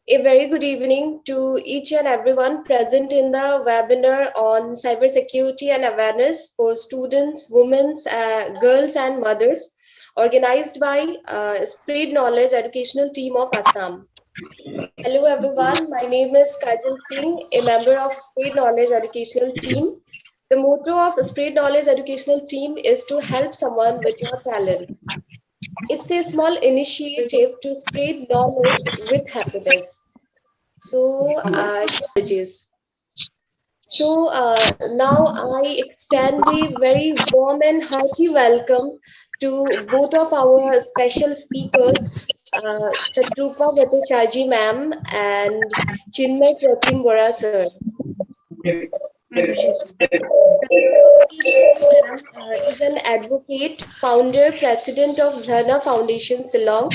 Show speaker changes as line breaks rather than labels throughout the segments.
A very good evening to each and everyone present in the webinar on cybersecurity and awareness for students, women, girls, and mothers, organized by Spread Knowledge Educational Team of Assam. Hello, everyone. My name is Kajal Singh, a member of Spread Knowledge Educational Team. The motto of Spread Knowledge Educational Team is to help someone with your talent. It's a small initiative to spread knowledge with happiness. So, apologies. So, now I extend a very warm and hearty welcome to both of our special speakers, Satrupa Bhattacharjee ma'am and Chinmay Pratim Bora sir. Satrupa Bhattacharjee ma'am is an advocate, founder, president of Jharna Foundation, Shillong.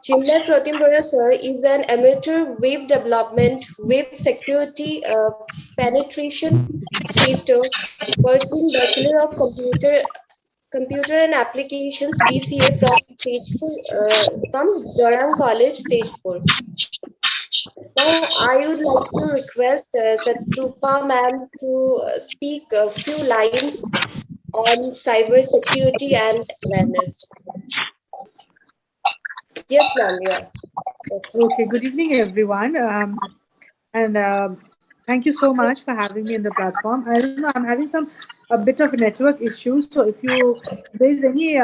Chinmay Pratim sir is an amateur web development, web security penetration tester, pursuing Bachelor of Computer and Applications BCA from from Jorang College, Tejpur. Now, I would like to request Satrupa ma'am to speak a few lines on cyber security and awareness. Yes, ma'am. Yeah. Yes.
Okay, good evening, everyone. And Thank you so much for having me in the platform. I don't know, I'm having a bit of a network issue. So if there is any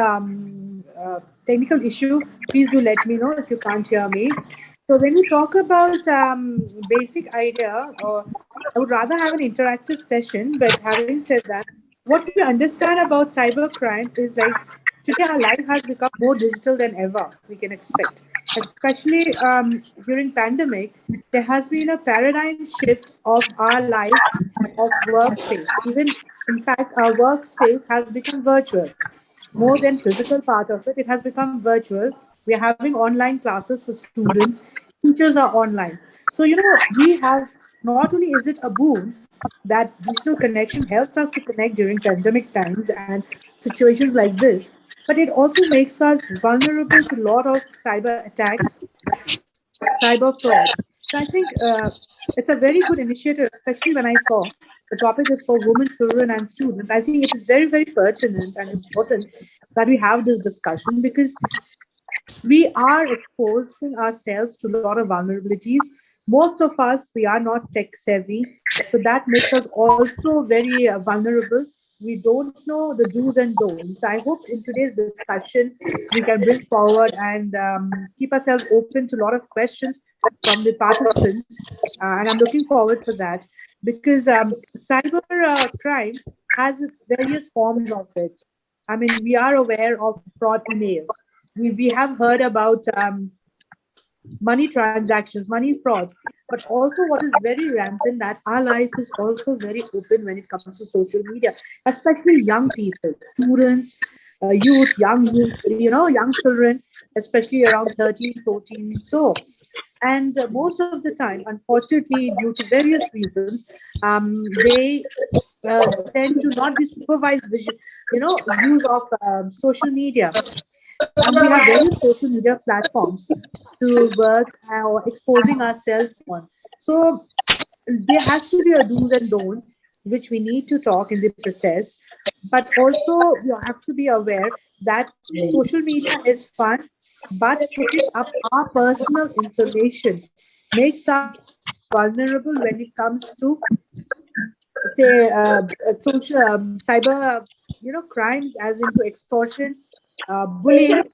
technical issue, please do let me know if you can't hear me. So when we talk about basic idea, I would rather have an interactive session. But having said that, what we understand about cybercrime is like today our life has become more digital than ever. We can expect, especially during pandemic, there has been a paradigm shift of our life of workspace. Even in fact, our workspace has become virtual more than physical part of it. It has become virtual. We are having online classes for students. Teachers are online. So, we have, not only is it a boon that digital connection helps us to connect during pandemic times and situations like this, but it also makes us vulnerable to a lot of cyber attacks, cyber frauds. So I think it's a very good initiative, especially when I saw the topic is for women, children, and students. I think it is very, very pertinent and important that we have this discussion because we are exposing ourselves to a lot of vulnerabilities. Most of us, we are not tech savvy. So that makes us also very vulnerable. We don't know the do's and don'ts. I hope in today's discussion, we can bring forward and keep ourselves open to a lot of questions from the participants. And I'm looking forward for that because cyber crime has various forms of it. I mean, we are aware of fraud emails. We have heard about money transactions, money frauds, but also what is very rampant that our life is also very open when it comes to social media, especially young people, students, young children, especially around 13, 14. So, and most of the time, unfortunately, due to various reasons, they tend to not be supervised use of social media, and we have various social media platforms to work or exposing ourselves on. So there has to be a do's and don'ts which we need to talk in the process, but also you have to be aware that social media is fun, but putting up our personal information makes us vulnerable when it comes to say social cyber crimes, as into extortion, bullying,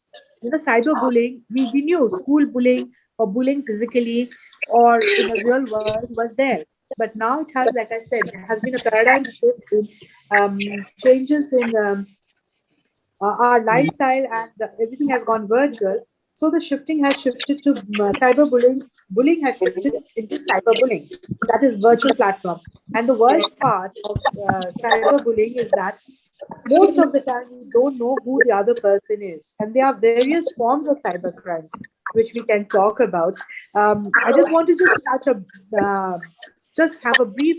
cyberbullying. We knew school bullying or bullying physically or in the real world was there. But now it has, like I said, there has been a paradigm shift in changes in our lifestyle, and everything has gone virtual. So the shifting has shifted to cyberbullying. Bullying has shifted into cyberbullying. That is virtual platform. And the worst part of cyberbullying is that most of the time we don't know who the other person is, and there are various forms of cyber crimes which we can talk about. I just want to just have a brief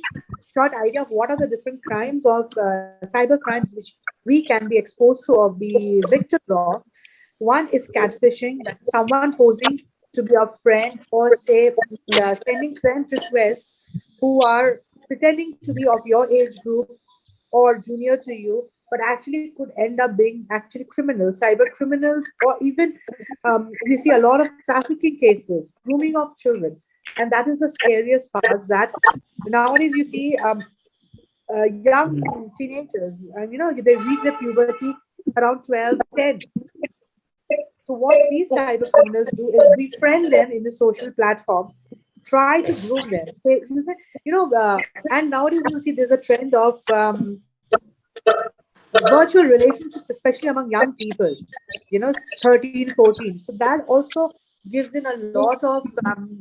short idea of what are the different crimes of cyber crimes which we can be exposed to or be victims of. One is catfishing, that's someone posing to be a friend, or say sending friends requests who are pretending to be of your age group or junior to you, but actually could end up being actually criminals, cyber criminals, or even we see a lot of trafficking cases, grooming of children. And that is the scariest part, that nowadays you see young teenagers, and they reach their puberty around 12, 10. So what these cyber criminals do is befriend them in the social platform, try to groom them. And nowadays you see there's a trend of virtual relationships, especially among young people, 13, 14. So that also gives in a lot of,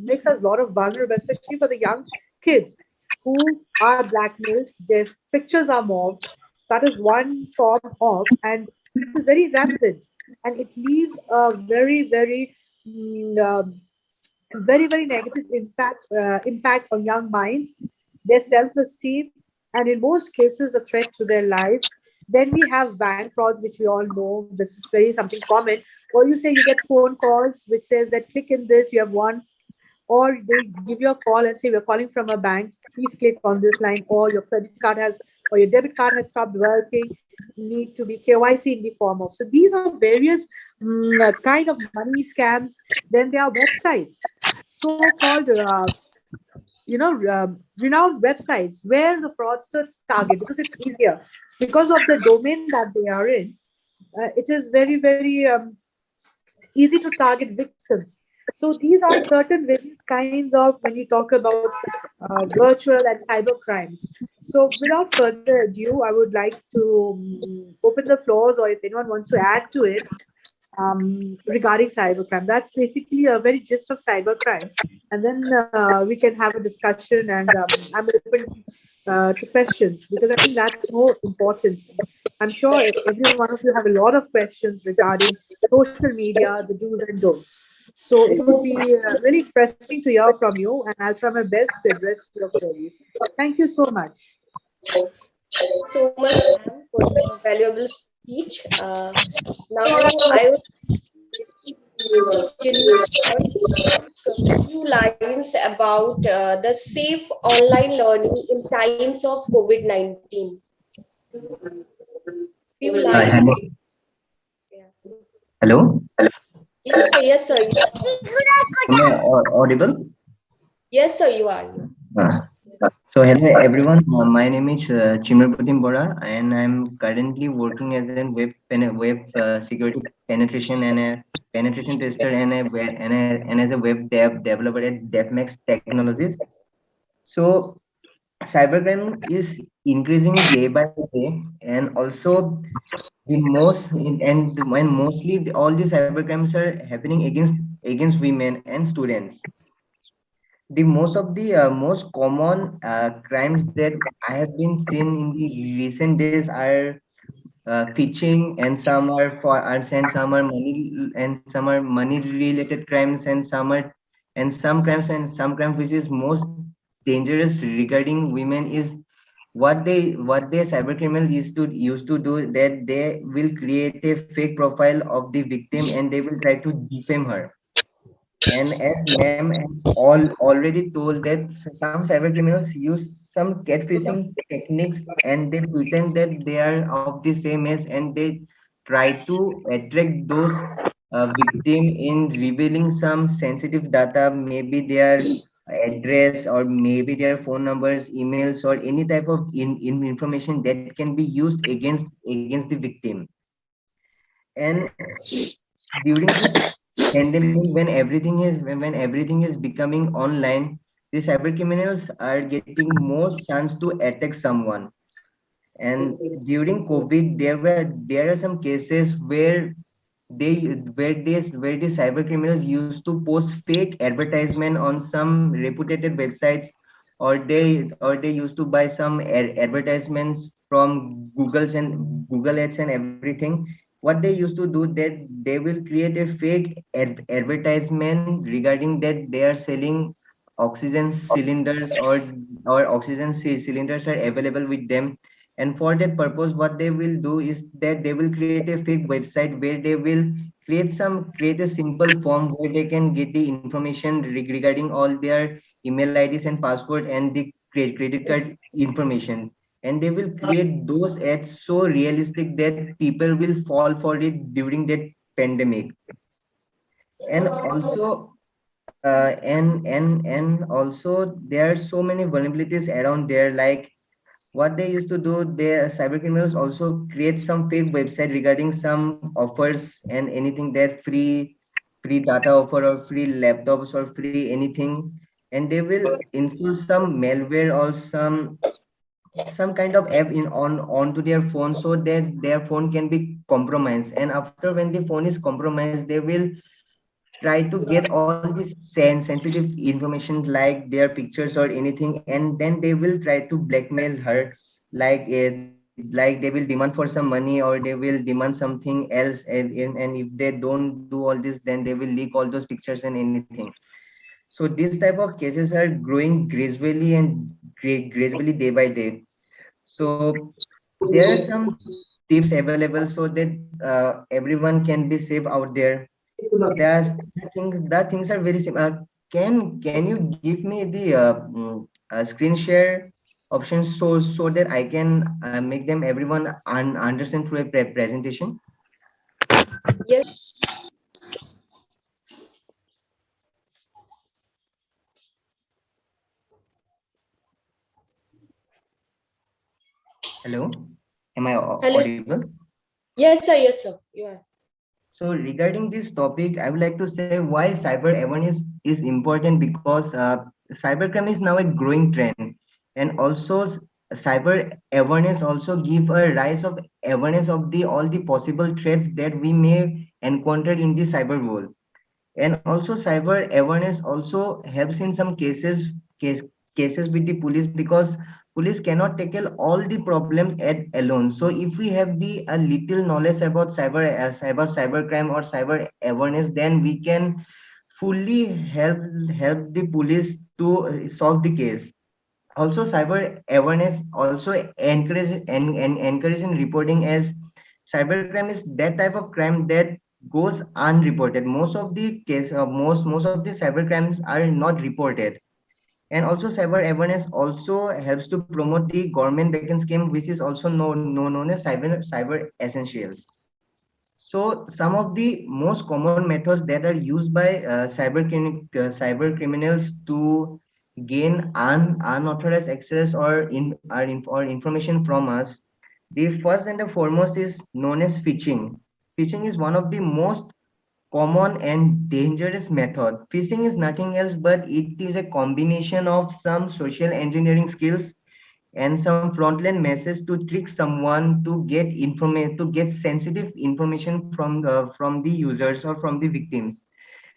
makes us a lot of vulnerable, especially for the young kids who are blackmailed. Their pictures are mobbed. That is one form of, and it is very rampant. And it leaves a very, very, very, very negative impact on young minds, their self-esteem, and in most cases, a threat to their life. Then we have bank frauds, which we all know. This is very something common. Or you say you get phone calls which says that click in this, you have won, or they give you a call and say we're calling from a bank, please click on this line, or your credit card has, or your debit card has stopped working, need to be KYC in the form of. So these are various kind of money scams. Then there are websites, so-called renowned websites where the fraudsters target, because it's easier, because of the domain that they are in. It is very, very easy to target victims. So these are certain various kinds of, when you talk about virtual and cyber crimes. So without further ado, I would like to open the floors, or if anyone wants to add to it, regarding cybercrime. That's basically a very gist of cybercrime. And then we can have a discussion, and I'm open to questions, because I think that's more important. I'm sure every one of you have a lot of questions regarding social media, the do's and don'ts. So it would be really interesting to hear from you, and I'll try my best to address your queries. Thank you so much.
So much, ma'am, for the valuable speech. Now I would few lines about the safe online learning in times of COVID-19. Few lines.
Hello.
Yeah.
Hello.
Yes, sir.
Am I audible?
Yes, sir, you are.
Uh, so hello everyone. My name is Chimrapatim Bora, and I'm currently working as a web security penetration and a penetration tester and as a web developer at DevMax Technologies. So cybercrime is increasing day by day, and also the most and when mostly all the cybercrimes are happening against women and students. The most common crimes that I have been seen in the recent days are phishing, and some are some are money related crimes, and some crimes which is most dangerous regarding women is what they cyber criminals used to do, that they will create a fake profile of the victim and they will try to defame her. And as ma'am has already told, that some cyber criminals use some catfishing techniques, and they pretend that they are of the same age, and they try to attract those victim in revealing some sensitive data, maybe their address or maybe their phone numbers, emails, or any type of information that can be used against the victim. And during this pandemic, when everything is becoming online, the cyber criminals are getting more chance to attack someone. And during COVID, there are some cases where the cyber criminals used to post fake advertisement on some reputed websites, or they used to buy some advertisements from Google Ads and everything. What they used to do, that they will create a fake advertisement regarding that they are selling oxygen cylinders, or cylinders are available with them. And for that purpose, what they will do is that they will create a fake website where they will create a simple form where they can get the information regarding all their email IDs and password and the credit card information. And they will create those ads so realistic that people will fall for it during that pandemic. And also and also there are so many vulnerabilities around there, like what they used to do, the cyber criminals also create some fake website regarding some offers and anything that free data offer or free laptops or free anything, and they will install some malware or some kind of app in on onto their phone so that their phone can be compromised. And after when the phone is compromised, they will try to get all these sensitive information like their pictures or anything, and then they will try to blackmail her, like they will demand for some money or they will demand something else, and if they don't do all this, then they will leak all those pictures and anything. So these type of cases are growing gradually and gradually day by day. So there are some tips available so that everyone can be safe out there. The things are very simple. Can you give me the screen share option so that I can make them everyone understand through a presentation? Hello, am I
Hello.
audible?
Yes, sir. You are.
So regarding this topic, I would like to say why cyber awareness is important, because cybercrime is now a growing trend, and also cyber awareness also give a rise of awareness of the all the possible threats that we may encounter in the cyber world. And also cyber awareness also helps in some cases with the police, because police cannot tackle all the problems at alone. So if we have the a little knowledge about cyber crime or cyber awareness, then we can fully help the police to solve the case. Also cyber awareness also encouraging reporting, as cybercrime is that type of crime that goes unreported. Most of the most of the cyber crimes are not reported. And also cyber awareness also helps to promote the government backend scheme, which is also known as cyber essentials. So some of the most common methods that are used by cyber criminals to gain unauthorized access or information from us. The first and the foremost is known as phishing. Phishing is one of the most common and dangerous method. Phishing is nothing else but it is a combination of some social engineering skills and some frontline message to trick someone to get information, to get sensitive information from the users or from the victims.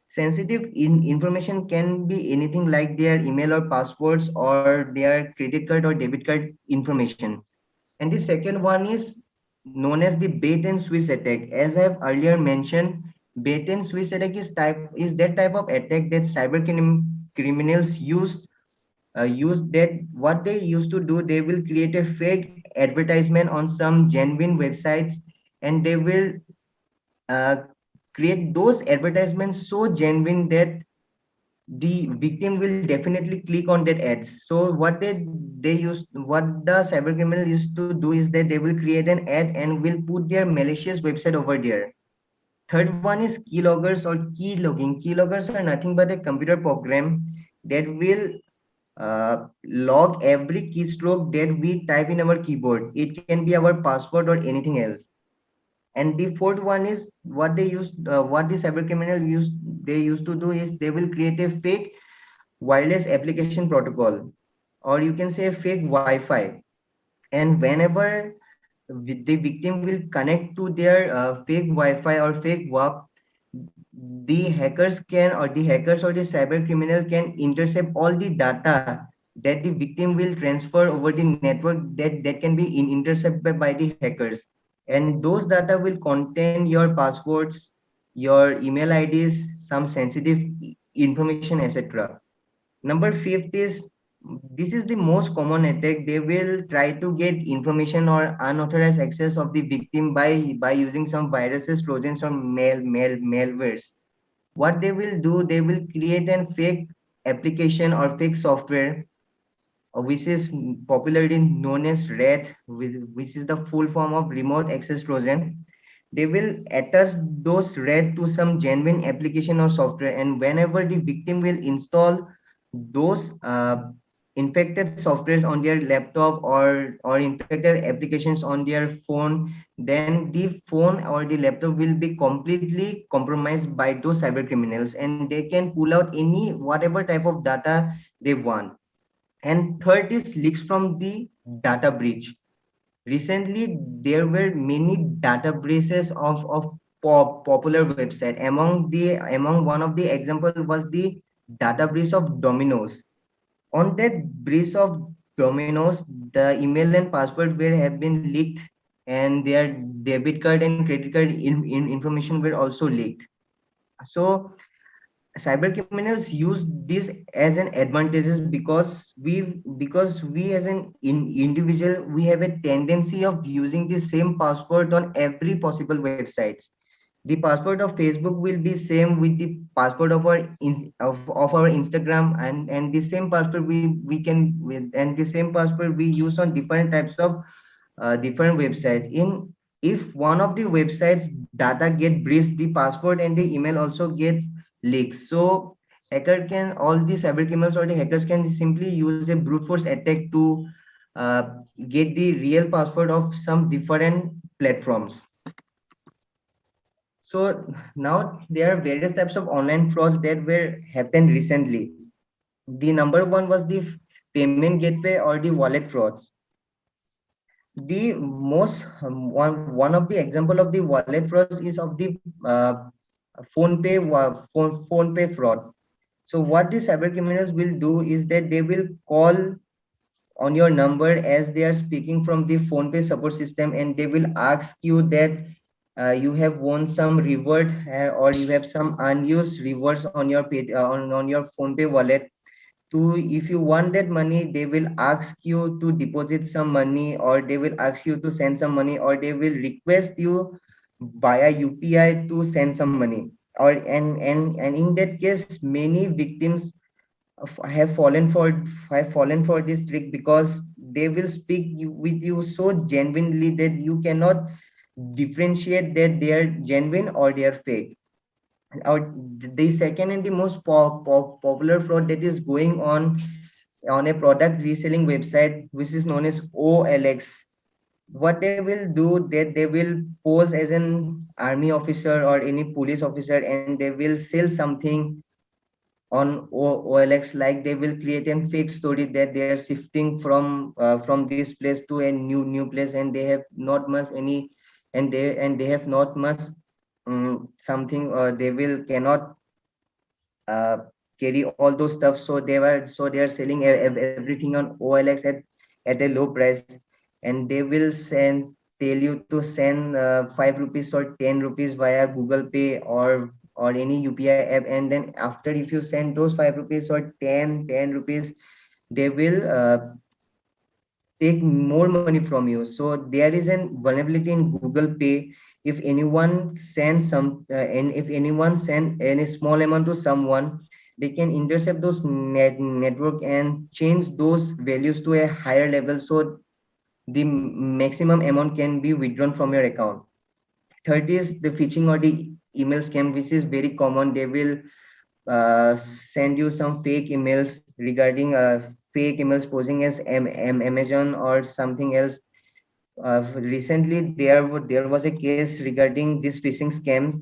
Sensitive information can be anything like their email or passwords or their credit card or debit card information. And the second one is known as the bait and switch attack. As I have earlier mentioned, bait and switch attack is that type of attack that criminals use. That what they used to do, they will create a fake advertisement on some genuine websites, and they will uh, create those advertisements so genuine that the victim will definitely click on that ads. So what the cyber criminal used to do is that they will create an ad and will put their malicious website over there. Third one is keyloggers or key logging. Keyloggers are nothing but a computer program that will log every keystroke that we type in our keyboard. It can be our password or anything else. And the fourth one is what the cyber criminal used to do is they will create a fake wireless application protocol, or you can say a fake Wi-Fi. And whenever the victim will connect to their fake Wi-Fi or fake WAP, the hackers or the cyber criminal can intercept all the data that the victim will transfer over the network, that can be intercepted by the hackers. And those data will contain your passwords, your email IDs, some sensitive information, etc. Number fifth is this is the most common attack. They will try to get information or unauthorized access of the victim by using some viruses, trojans, or malwares. What they will do, they will create a fake application or fake software, which is popularly known as RAT, which is the full form of remote access trojan. They will attach those RAT to some genuine application or software, and whenever the victim will install those infected softwares on their laptop or infected applications on their phone, then the phone or the laptop will be completely compromised by those cyber criminals, and they can pull out any whatever type of data they want. And third is leaks from the data breach. Recently, there were many data breaches of popular website. Among one of the example was the data breach of Domino's. On that breach of Domino's, the email and password were have been leaked, and their debit card and credit card information were also leaked. So cyber criminals use this as an advantages because we as an individual, we have a tendency of using the same password on every possible websites. The password of Facebook will be same with the password of of our Instagram, and the same password we can with, and the same password we use on different types of different websites. In If one of the websites data get breached, the password and the email also gets leaked. So hacker can all the cyber criminals or the hackers can simply use a brute force attack to uh, get the real password of some different platforms. So now there are various types of online frauds that were happened recently. The number one was the payment gateway or the wallet frauds. The most one of the example of the wallet frauds is of the phone pay fraud. So what the cyber criminals will do is that they will call on your number as they are speaking from the phone pay support system, and they will ask you that you have won some reward, or you have some unused rewards on your on your phone pay wallet. To If you want that money, they will ask you to deposit some money, or they will ask you to send some money, or they will request you via UPI to send some money. Or and in that case, many victims have fallen for this trick, because they will speak with you so genuinely that you cannot differentiate that they are genuine or they are fake. Or the second and the most popular fraud that is going on a product reselling website, which is known as OLX. What they will do, that they will pose as an army officer or any police officer, and they will sell something on OLX. Like they will create a fake story that they are shifting from this place to a new place, and they have not much any, and they have not much something, they will cannot uh, carry all those stuff. So they are selling everything on OLX at a low price, and they will tell you to send 5 rupees or 10 rupees via Google Pay or any UPI app. And then after, if you send those 5 rupees or ten rupees, they will take more money from you. So there is an vulnerability in Google Pay. If anyone sends and if anyone send any small amount to someone, they can intercept those network and change those values to a higher level, so the maximum amount can be withdrawn from your account. Third is the phishing or the email scam, which is very common. They will send you some fake emails regarding fake emails posing as Amazon or something else. Recently, there was a case regarding this phishing scams.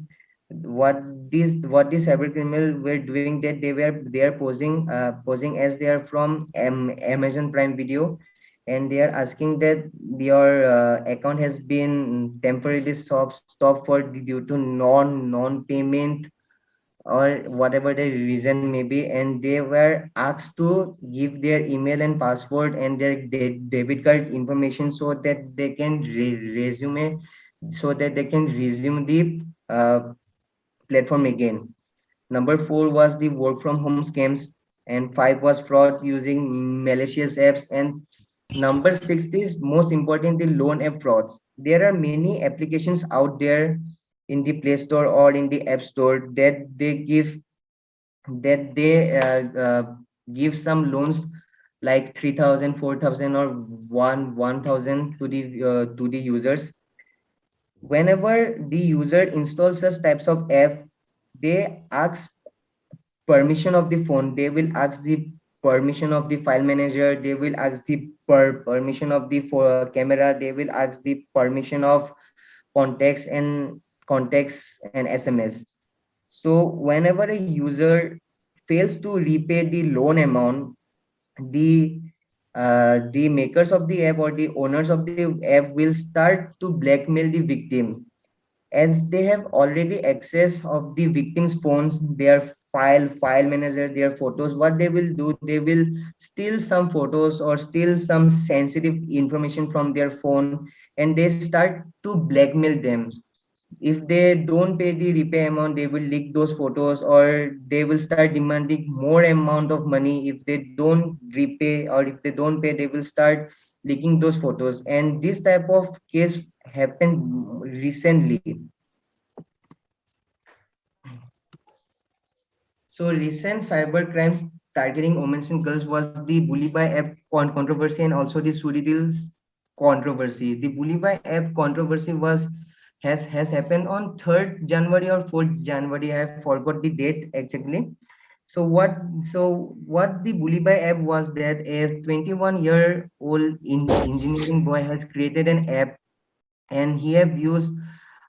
What these cyber criminals were doing, that they are posing as they are from Amazon Prime Video, and they are asking that your account has been temporarily stopped for due to non payment or whatever the reason may be, and they were asked to give their email and password and their debit card information, so that they can resume so that they can resume the platform again. Number four was the work from home scams. and 5 was fraud using malicious apps, and number 6 is most important, the loan app frauds. There are many applications out there in the Play Store or in the App Store that they give some loans like 3,000, 4,000, or 1,000 to the users. Whenever the user installs such types of app, they ask permission of the phone, they will ask the permission of the file manager, they will ask the permission of the camera, they will ask the permission of contacts and contacts and SMS. So whenever a user fails to repay the loan amount, the the makers of the app or the owners of the app will start to blackmail the victim, as they have already access of the victim's phones, their file manager, their photos. What they will do, they will steal some photos or steal some sensitive information from their phone, and they start to blackmail them. If they don't pay the repay amount, they will leak those photos, or they will start demanding more amount of money. If they don't repay, or if they don't pay, they will start leaking those photos. And this type of case happened recently. So recent cyber crimes targeting women and girls was the Bully by app controversy, and also the Suridil's controversy. The Bully by app controversy has happened on 3rd January or 4th January. I have forgot the date exactly. So what the Bully by app was that a 21-year-old engineering boy has created an app, and he have used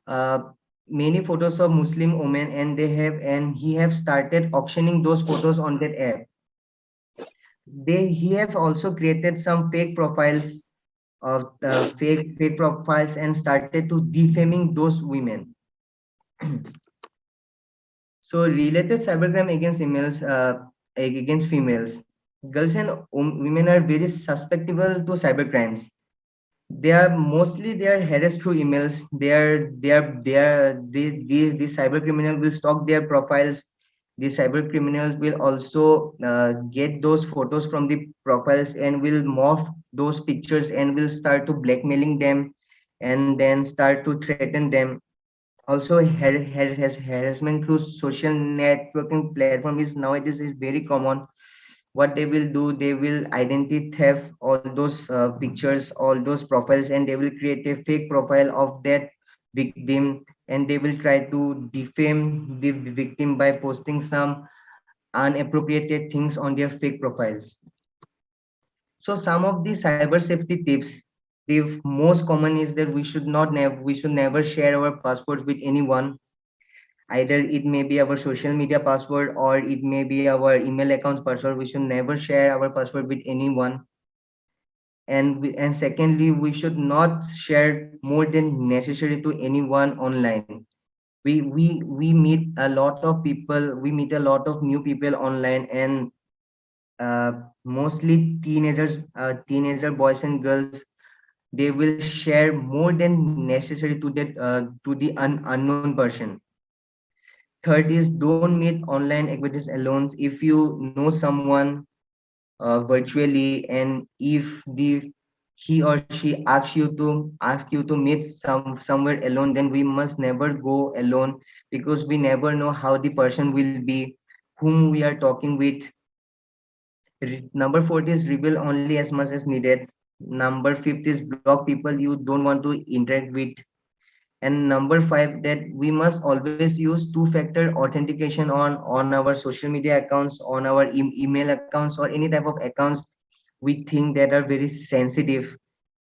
uh, many photos of Muslim women, and he have started auctioning those photos on that app. He have also created some fake profiles of the fake profiles and started to defaming those women. So related cybercrime against against females, girls and women are very susceptible to cybercrimes. They are harassed through emails. The cyber criminal will stalk their profiles. The cyber criminals will also get those photos from the profiles and will morph those pictures and will start to blackmailing them, and then start to threaten them. Also, harassment through social networking platform is nowadays is very common. What they will do, they will identity theft all those pictures, all those profiles, and they will create a fake profile of that victim, and they will try to defame the victim by posting some unappropriated things on their fake profiles. So some of the cyber safety tips, the most common is that we should never share our passwords with anyone. Either it may be our social media password or it may be our email account password. We should never share our password with anyone. And secondly, we should not share more than necessary to anyone online. We meet a lot of people, we meet a lot of new people online, and uh, mostly teenager boys and girls, they will share more than necessary to the unknown person. Third is, don't meet online activities alone. If you know someone virtually, and if he or she asks you to meet somewhere alone, then we must never go alone, because we never know how the person will be, whom we are talking with. Number 4 is reveal only as much as needed. Number 5 is block people you don't want to interact with. And number 5, that we must always use two-factor authentication on our social media accounts, on our email accounts, or any type of accounts we think that are very sensitive.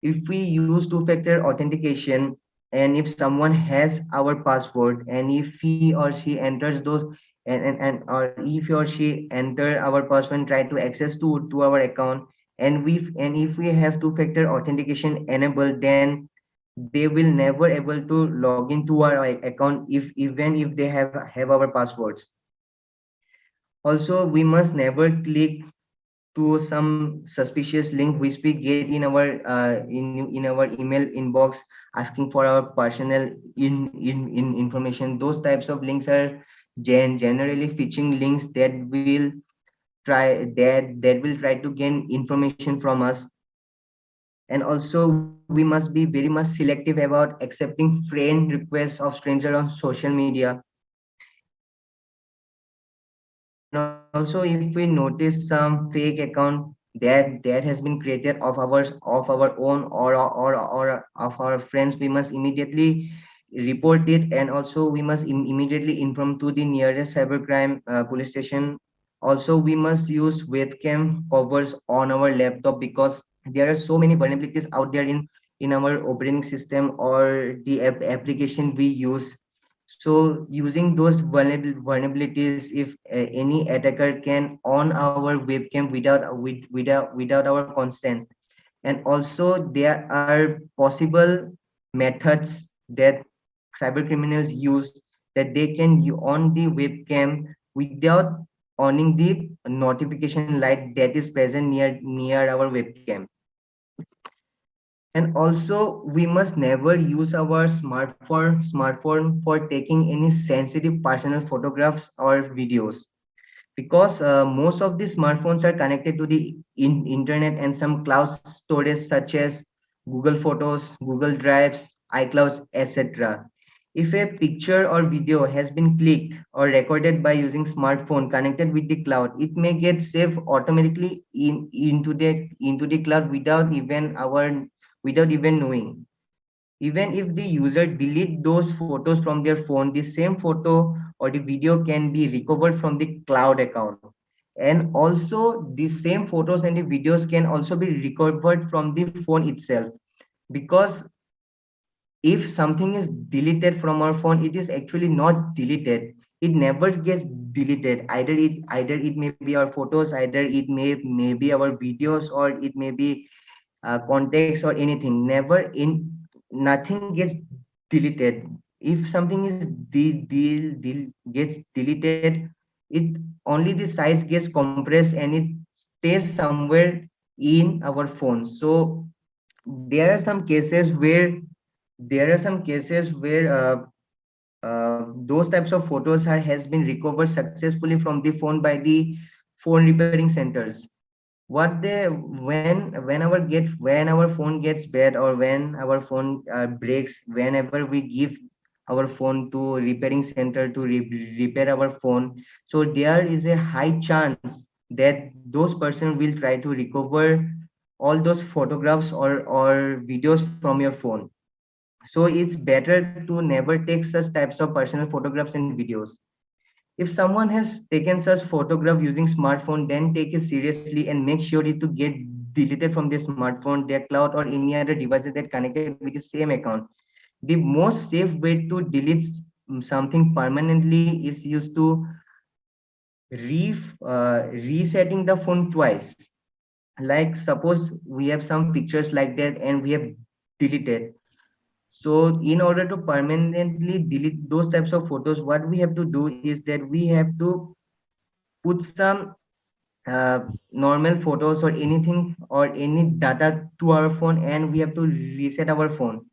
If we use two-factor authentication, and if someone has our password, and if he or she enters those, and or if he or she enter our password and try to access to our account, and if we have two-factor authentication enabled, then they will never able to log into our account, if even if they have our passwords. Also, we must never click to some suspicious link which we get in our email inbox, asking for our personal in information. Those types of links are generally phishing links that will will try to gain information from us. And also we must be very much selective about accepting friend requests of stranger on social media. And also if we notice some fake account that has been created of our own or of our friends, we must immediately report it. And also we must immediately inform to the nearest cybercrime police station. Also we must use webcam covers on our laptop, because there are so many vulnerabilities out there in our operating system or the application we use. So using those vulnerabilities, if any attacker can on our webcam without our consent. And also there are possible methods that cyber criminals use, that they can on the webcam without owning the notification light that is present near our webcam. And also we must never use our smartphone for taking any sensitive personal photographs or videos, because most of the smartphones are connected to the internet and some cloud storage such as Google Photos, Google Drives, iClouds, etc. If a picture or video has been clicked or recorded by using smartphone connected with the cloud, it may get saved automatically into the cloud without even knowing. Even if the user delete those photos from their phone, the same photo or the video can be recovered from the cloud account. And also the same photos and the videos can also be recovered from the phone itself. Because if something is deleted from our phone, it is actually not deleted. It never gets deleted. Either it may be our photos, either it may be our videos, or it may be context or anything. Never in Nothing gets deleted. If something is gets deleted, it only the size gets compressed and it stays somewhere in our phone. So there are some cases where those types of photos has been recovered successfully from the phone by the phone repairing centers. What they when our phone gets bad, or when our phone breaks, whenever we give our phone to repairing center to repair our phone, so there is a high chance that those person will try to recover all those photographs or videos from your phone. So it's better to never take such types of personal photographs and videos. If someone has taken such photograph using smartphone, then take it seriously and make sure it to get deleted from their smartphone, their cloud, or any other devices that connected with the same account. The most safe way to delete something permanently is used to resetting the phone twice. Like suppose we have some pictures like that and we have deleted. So in order to permanently delete those types of photos, what we have to do is that we have to put some normal photos or anything or any data to our phone, and we have to reset our phone.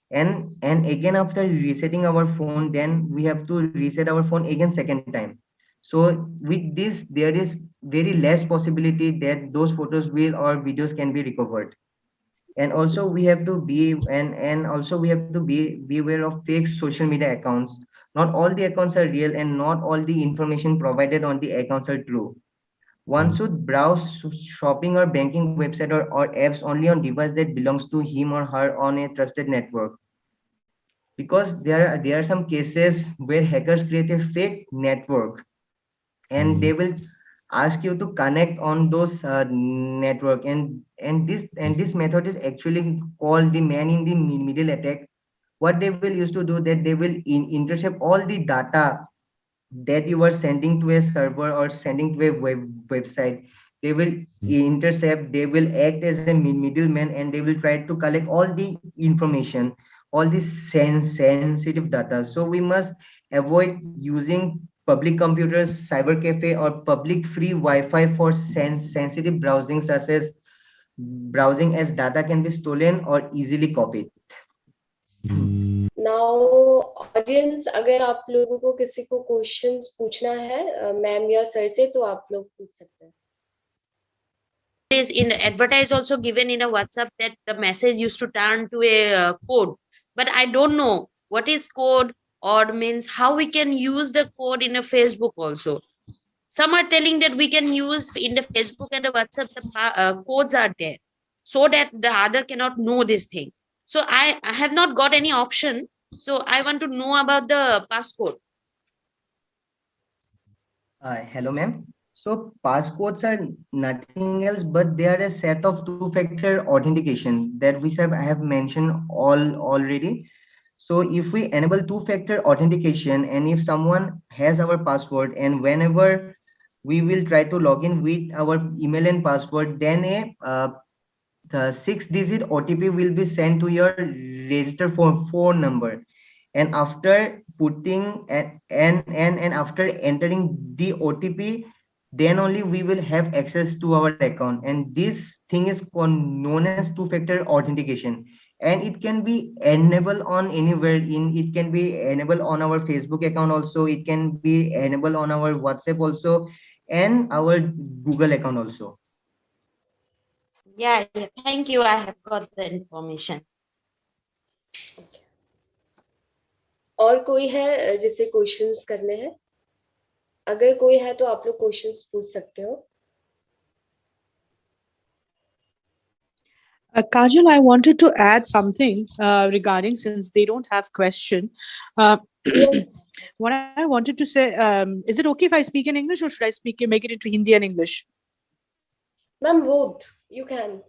And again, after resetting our phone, then we have to reset our phone again second time. So with this, there is very less possibility that those photos will or videos can be recovered. And also we have to be and also we have to be aware of fake social media accounts. Not all the accounts are real, and not all the information provided on the accounts are true. One should browse shopping or banking website or apps only on device that belongs to him or her on a trusted network. Because there are some cases where hackers create a fake network, and they will ask you to connect on those network. And this method is actually called the man in the middle attack. What they will use to do, that they will intercept all the data that you are sending to a server or sending to a website. They will intercept, they will act as a middleman, and they will try to collect all the information, all the sensitive data. So we must avoid using public computers, cyber cafe, or public free wi-fi for sensitive browsing, such as browsing, as data can be stolen or easily copied.
Now audience, अगर आप लोगों को किसी को questions पूछना है ma'am या sir से, तो आप लोग पूछ सकते हैं.
is in advertise also given in a WhatsApp that the message used to turn to a code, but I don't know what is code, or means how we can use the code in a Facebook also. Some are telling that we can use in the Facebook and the WhatsApp, the codes are there so that the other cannot know this thing. So I have not got any option, so I want to know about the passcode.
Hello, ma'am. So passcodes are nothing else, but they are a set of two-factor authentication that I have mentioned already. So if we enable two-factor authentication, and if someone has our password, and whenever we will try to log in with our email and password, then the 6-digit OTP will be sent to your registered phone number. And after putting and after entering the OTP, then only we will have access to our account. And this thing is known as two-factor authentication. And it can be enabled on anywhere. It can be enabled on our Facebook account also. It can be enabled on our WhatsApp also, and our Google account also.
Yeah, thank you, I have got the information.
और कोई है जिसे questions करने हैं? अगर कोई है तो आप लोग क्वेश्चंस पूछ सकते हो.
Kajal, I wanted to add something regarding, since they don't have question.
Yes.
What I wanted to say, is it okay if I speak in English, or should I make it into Hindi and English?
Ma'am, both. You can.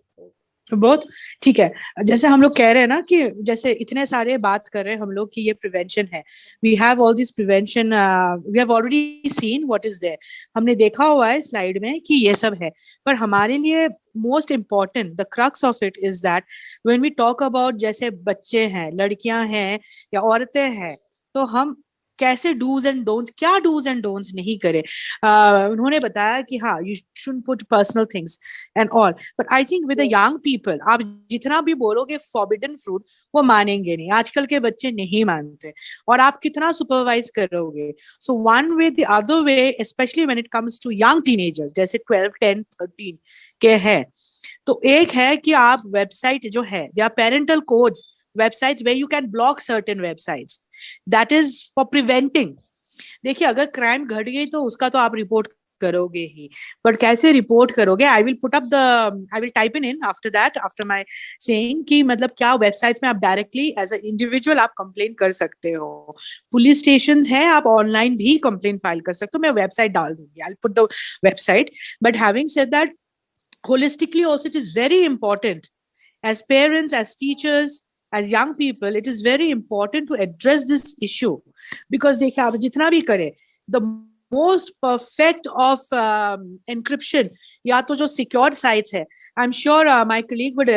बहुत ठीक है. जैसे हम लोग कह रहे हैं ना कि जैसे इतने सारे बात कर रहे हैं हम लोग कि ये प्रिवेंशन है. We have all this prevention, we have already seen what is there. हमने देखा हुआ है स्लाइड में कि ये सब है, पर हमारे लिए most important, the crux of it is that when we talk about जैसे बच्चे हैं, लड़कियां हैं या औरतें हैं, तो हम कैसे डूज एंड डोंट्स, क्या डूज एंड डोंट्स नहीं करे. उन्होंने बताया कि हाँ, you shouldn't put personal things and all, but I think with the young people आप जितना भी बोलोगे फॉरबिडन फ्रूट, वो मानेंगे नहीं. आजकल के बच्चे नहीं मानते, और आप कितना सुपरवाइज करोगे. So one way the other way, specially when it comes to young teenagers जैसे 12, 10, 13 के हैं, तो एक है कि आप वेबसाइट जो है, they are parental codes, websites where you can block certain websites. That is for preventing. देखिए, अगर क्राइम घट गई तो उसका तो आप रिपोर्ट करोगे ही, बट कैसे रिपोर्ट करोगे? I will type in after that, after my saying कि मतलब क्या वेबसाइट्स में आप डायरेक्टली एज अ इंडिविजुअल आप कंप्लेन कर सकते हो. पुलिस स्टेशन है, आप ऑनलाइन भी कंप्लेन फाइल कर सकते हो. मैं वेबसाइट डाल दूंगी, I will put the website. But having said that, holistically also it is very important, as parents, as teachers, as young people, it is very important to address this issue. Because देखिए, आप जितना भी करें, the most perfect of encryption या तो जो secured sites है, I'm sure my colleague would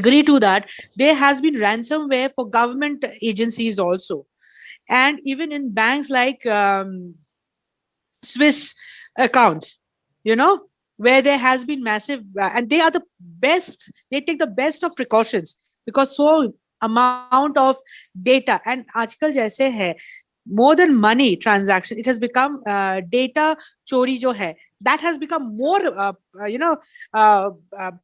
agree to that. There has been ransomware for government agencies also, and even in banks like Swiss accounts, you know, where there has been massive, and they are the best, they take the best of precautions, because so amount of data, and आजकल जैसे है, more than money transaction, it has become data chori jo hai, that has become more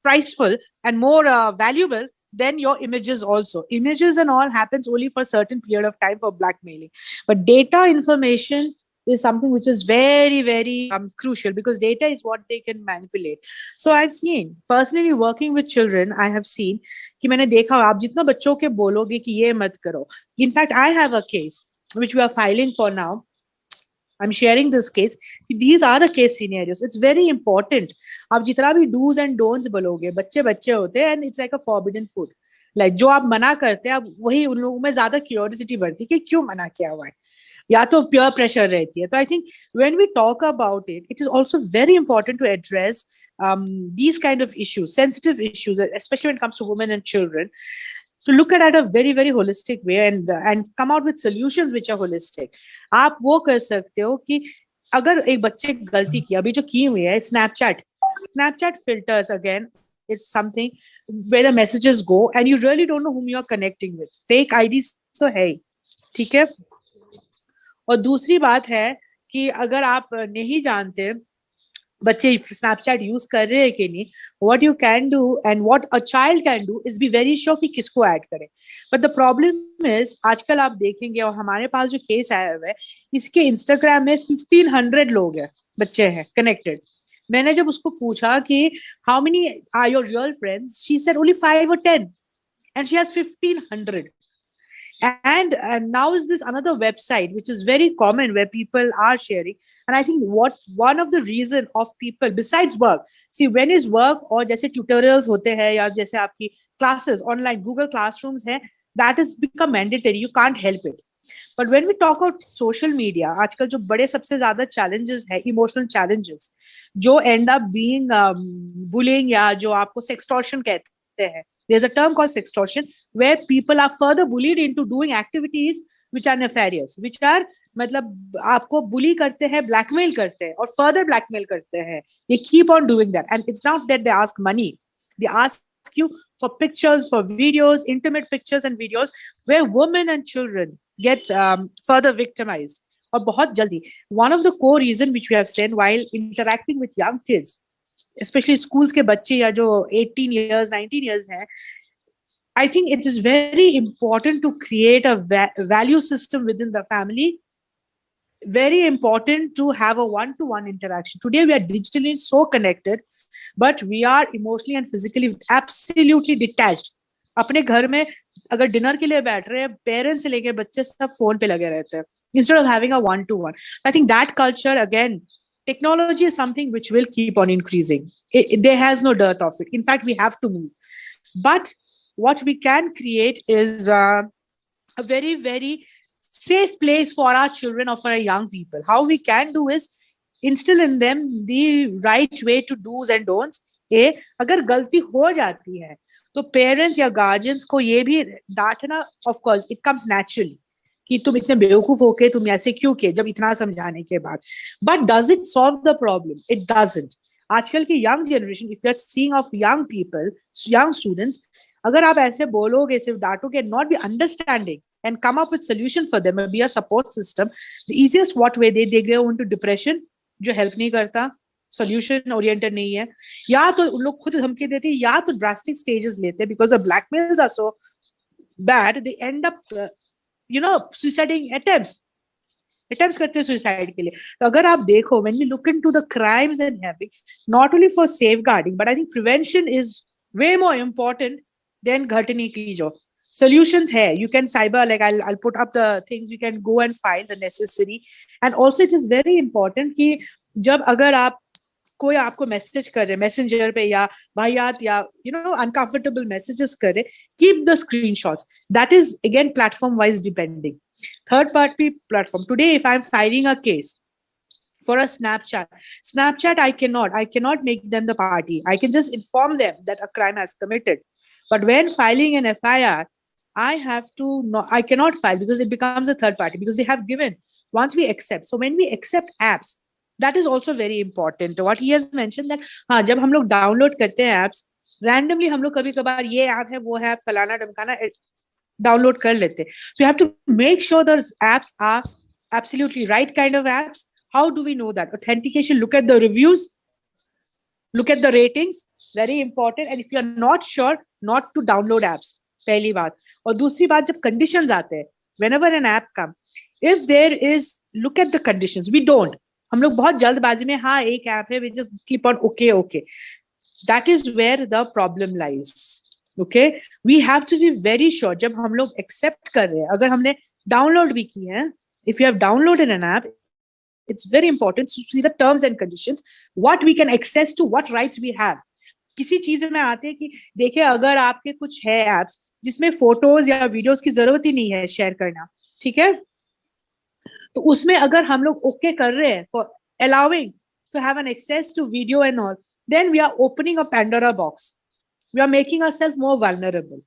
priceful and more valuable than your images also. Images and all happens only for a certain period of time for blackmailing, but data information is something which is very, very crucial, because data is what they can manipulate. So I've seen, personally working with children, I have seen कि मैंने देखा, आप जितना बच्चों के बोलोगे कि ये मत करो. In fact, I have a case which we are filing for now. I'm sharing this case. These are the case scenarios. It's very important. आप जितना भी do's and don'ts बोलोगे, बच्चे बच्चे होते हैं, and it's like a forbidden food. Like जो आप मना करते हैं, अब वही उन लोगों में ज्यादा क्यूरियोसिटी बढ़ती है कि क्यों मना किया हुआ है, या तो प्योर प्रेशर रहती है. तो I think when we talk about it, it is also very important to address these kind of issues, sensitive issues, especially when it comes to women and children, to look at a very, very holistic way, and come out with solutions which are holistic. आप वो कर सकते हो कि अगर एक बच्चे गलती की, अभी जो की हुई है Snapchat filters, again, it's something where the messages go and you really don't know whom you are connecting with. Fake IDs तो है ही, ठीक है. और दूसरी बात है कि अगर आप नहीं जानते, बच्चे स्नैपचैट यूज कर रहे हैं कि नहीं, what you can do and what a child can do is be very sure कि किसको ऐड करें. But the problem is आजकल आप देखेंगे, और हमारे पास जो केस आया हुआ है, इसके इंस्टाग्राम में 1500 लोग हैं, बच्चे हैं कनेक्टेड. मैंने जब उसको पूछा कि how many are your real friends, she said only 5 or 10 and she has 1500. And now is this another website which is very common where people are sharing. And I think what one of the reason of people besides work, see when is work or जैसे tutorials होते हैं या जैसे आपकी classes online Google classrooms है, that has become mandatory, you can't help it. But when we talk about social media, आजकल जो बड़े सबसे ज्यादा challenges है, emotional challenges, जो end up being bullying या जो आपको sextortion कहते हैं. There's a term called sextortion where people are further bullied into doing activities which are nefarious, which are मतलब आपको bully करते हैं, blackmail करते हैं और further blackmail करते हैं. They keep on doing that, and it's not that they ask money. They ask you for pictures, for videos, intimate pictures and videos where women and children get further victimized. और बहुत जल्दी. One of the core reason which we have said while interacting with young kids, especially schools के बच्चे या जो 18 years 19 years हैं, I think it is very important to create a value system within the family. Very important to have a one-to-one interaction. Today we are digitally so connected, but we are emotionally and physically absolutely detached. अपने घर में अगर dinner के लिए बैठ रहे हैं, parents से लेके बच्चे सब फोन पे लगे रहते हैं, instead of having a one-to-one. I think that culture, again, technology is something which will keep on increasing. There has no dearth of it. In fact, we have to move. But what we can create is a very, very safe place for our children or for our young people. How we can do is instill in them the right way to do's and don'ts. अगर गलती हो जाती है तो parents या guardians को ये भी डांटना, of course it comes naturally कि तुम इतने बेवकूफ हो के तुम ऐसे क्यों किए, जब इतना समझाने के बाद. But does it solve the problem? It doesn't. आजकल की young generation, if you are seeing of young people, young students, अगर आप ऐसे बोलोगे, सिर्फ डांटोगे, not be understanding and come up with solution for them, be a support system, the easiest what way they go into depression, जो help नहीं करता, solution oriented नहीं है, या तो उन लोग खुद धमकी देते हैं या तो drastic stages लेते हैं, because the blackmails are so bad, they end up suiciding attempts करते हैं suicide के लिए. तो अगर आप देखो, when we look into the crimes and having, not only for safeguarding, but I think prevention is way more important than घटने की जो solutions है. You can cyber, like I'll put up the things, you can go and find the necessary. And also it is very important कि जब अगर आप कोई आपको मैसेज कर रहे मैसेंजर पे या भाईयात या uncomfortable messages कर रहे, keep the screenshots. That is again platform wise depending. Third party platform. Today if I'm filing a case for a Snapchat, I cannot make them the party. I can just inform them that a crime has committed. But when filing an FIR, I cannot file because it becomes a third party, because they have given, once we accept. So when we accept apps, that is also very important. What he has mentioned that हाँ, जब हम लोग download करते हैं apps, randomly हम लोग कभी कभार ये app है, वो है, फलाना ढमकाना download कर लेते. So you have to make sure those apps are absolutely right kind of apps. How do we know that? Authentication, look at the reviews, look at the ratings, very important. And if you're not sure, not to download apps, पहली बात. और दूसरी बात, जब conditions आते हैं, whenever an app come, if there is, look at the conditions. We don't. हम लोग बहुत जल्दबाजी में, हाँ एक ऐप है, we just click on okay. That is where the problem lies. Okay, we have to be very sure. जब हम लोग accept कर रहे हैं, अगर हमने download भी की है, if you have downloaded an app, it's very important to see the terms and conditions, what we can access to, what rights we have. किसी चीज में आते हैं कि देखिए, अगर आपके कुछ है एप्स जिसमें फोटोज या वीडियोस की जरूरत ही नहीं है शेयर करना, ठीक है, तो उसमें अगर हम लोग ओके कर रहे हैं for allowing to have an access to video and all, then we are opening a Pandora box, we are making ourselves more vulnerable.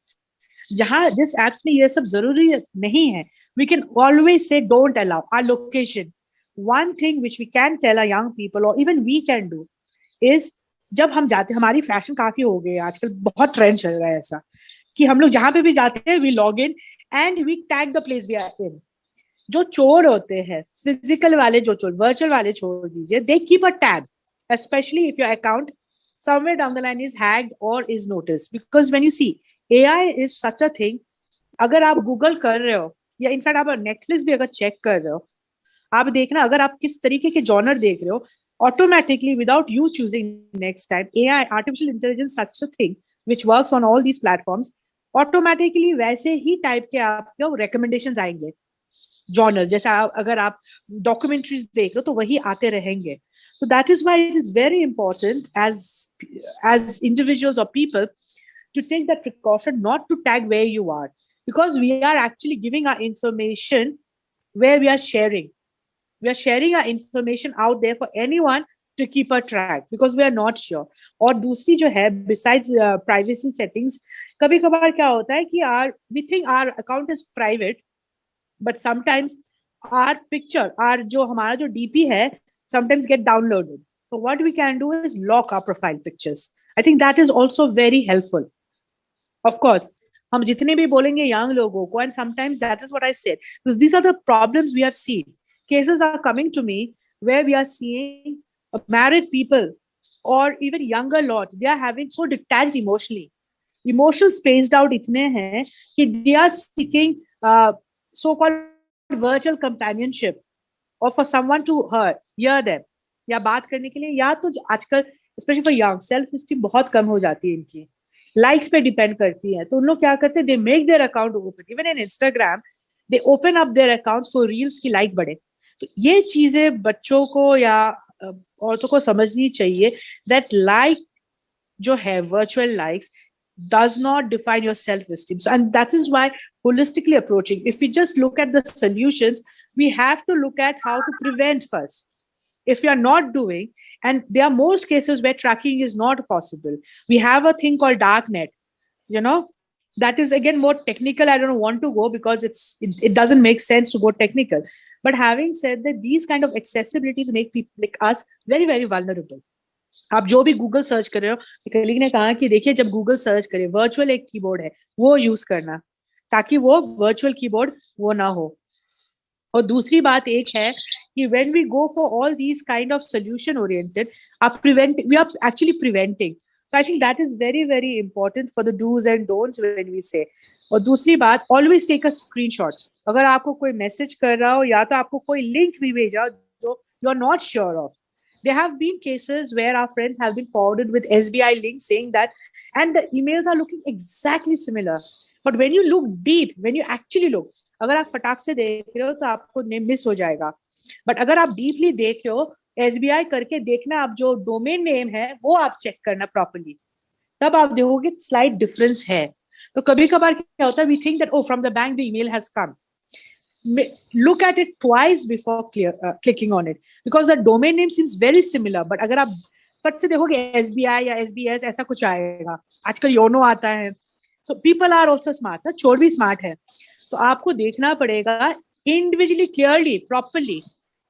जहां जिस एप्स में ये सब जरूरी नहीं है, we can always say don't allow. Our location, one thing which we can tell our young people, or even we can do, is जब हम जाते, हमारी फैशन काफी हो गई है आजकल, बहुत ट्रेंड चल रहा है ऐसा कि हम लोग जहां पे भी जाते हैं, we log in and we tag the place we are in. जो चोर होते हैं, फिजिकल वाले जो चोर, वर्चुअल वाले छोड़ दीजिए, they keep a tag. especially if your account somewhere down the line is hacked or is noticed. Because when you see AI is such a thing, अगर आप गूगल कर रहे हो या इनफैक्ट आप नेटफ्लिक्स भी अगर चेक कर रहे हो, आप देखना अगर आप किस तरीके के जॉनर देख रहे हो, automatically without you choosing next time, AI, artificial intelligence, such a thing which works on all these platforms, automatically वैसे ही टाइप के आपके recommendations आएंगे जॉनर. जैसा अगर आप डॉक्यूमेंट्रीज देख रहे हो तो वही आते रहेंगे. So that is why it is very important as individuals or people to take that precaution not to tag where you are, because we are actually giving our information where we are sharing. We are sharing our information out there for anyone to keep a track because we are not sure. और दूसरी जो है besides privacy settings, कभी कभार क्या होता है कि we think our account is private, but sometimes our picture, our जो हमारा जो DP है, sometimes get downloaded. So what we can do is lock our profile pictures. I think that is also very helpful. Of course, हम जितने भी बोलेंगे young लोगों को, and sometimes that is what I said, because these are the problems we have seen. Cases are coming to me where we are seeing married people or even younger lot, they are having so detached emotionally. Emotional spaced out itne hain कि they are seeking so-called virtual companionship or for someone to hear them या बात करने के लिए, या तो आजकल specially for young self esteem बहुत कम हो जाती है इनकी, लाइक्स पे डिपेंड करती है. तो उन लोग क्या करते हैं, they make their account open, even in Instagram they open up their accounts for reels की लाइक बढ़े. तो ये चीजें बच्चों को या औरतों को समझनी चाहिए दैट लाइक जो है virtual likes does not define your self-esteem. So, and that is why holistically approaching, if we just look at the solutions, we have to look at how to prevent first. If we are not doing, and there are most cases where tracking is not possible, we have a thing called darknet, that is again more technical. I don't want to go because it doesn't make sense to go technical. But having said that, these kind of accessibilities make people like us very, very vulnerable. आप जो भी Google search कर रहे हो, colleague ने कहा कि देखिए जब गूगल सर्च करे वर्चुअल एक कीबोर्ड है वो यूज करना ताकि वो वर्चुअल कीबोर्ड वो ना हो. और दूसरी बात एक है कि when we go for all these kind of solution oriented, we are actually preventing. So I think that is very, very important for the do's and don'ts when we say. और दूसरी बात, always take a screenshot. अगर आपको कोई message कर रहा हो या तो आपको कोई लिंक भी भेजा जो you are not sure of. There have been cases where our friends have been forwarded with SBI links saying that, and the emails are looking exactly similar. But when you look deep, when you actually look, अगर आप फटाक से देख रहे हो तो आपको miss हो जाएगा. बट अगर आप डीपली देख रहे हो, SBI करके देखना, आप जो डोमेन नेम है वो आप चेक करना प्रॉपर्ली, तब आप देखोगे स्लाइट डिफरेंस है. तो कभी कभार क्या होता है, we think that from the bank the email has come. Look at it twice before clicking on it, because the domain name seems very similar. But अगर आप फट से देखोगे SBI या SBS ऐसा कुछ आएगा, आजकल योनो आता है. So people are also smart, ना चोर भी smart है. तो आपको देखना पड़ेगा individually, clearly, properly,